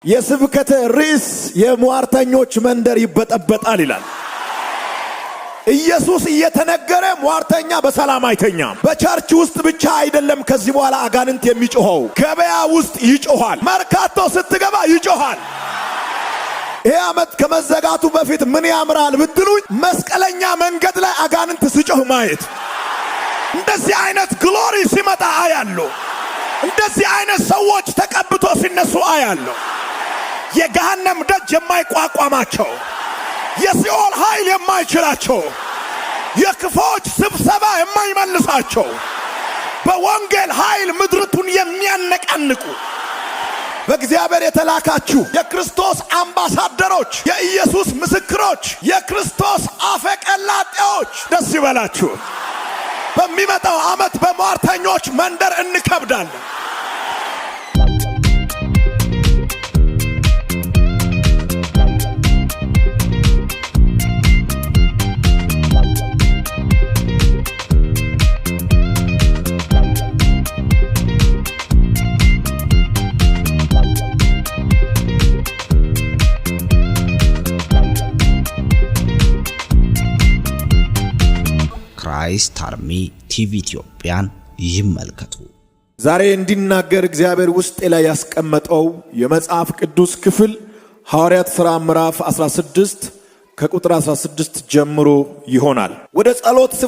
የስብከተ ርዕስ የሟርተኞች መንደር ይበጠበጣል ይላል። ኢየሱስ እየተነገረ ሟርተኛ በሰላም አይተኛም። በቸርች ውስጥ ብቻ አይደለም ከዚህ በኋላ አጋንንት የሚጮኸው፣ ገበያ ውስጥ ይጮሃል። መርካቶ ስትገባ ይጮሃል። ይሄ ዓመት ከመዘጋቱ በፊት ምን ያምራል ብትሉኝ፣ መስቀለኛ መንገድ ላይ አጋንንት ሲጮህ ማየት። እንደዚህ አይነት ግሎሪ ሲመጣ አያለሁ። እንደዚህ አይነት ሰዎች ተቀብቶ ሲነሱ አያለሁ። የገሃነም ደጅ የማይቋቋማቸው፣ የሲኦል ኃይል የማይችላቸው፣ የክፎች ስብሰባ የማይመልሳቸው፣ በወንጌል ኃይል ምድርቱን የሚያነቃንቁ በእግዚአብሔር የተላካችሁ የክርስቶስ አምባሳደሮች፣ የኢየሱስ ምስክሮች፣ የክርስቶስ አፈቀላጤዎች ደስ ይበላችሁ። በሚመጣው ዓመት በሟርተኞች መንደር እንከብዳለን። ክራይስት አርሚ ቲቪ ኢትዮጵያን ይመልከቱ። ዛሬ እንዲናገር እግዚአብሔር ውስጤ ላይ ያስቀመጠው የመጽሐፍ ቅዱስ ክፍል ሐዋርያት ሥራ ምዕራፍ 16 ከቁጥር 16 ጀምሮ ይሆናል። ወደ ጸሎት ስፍራ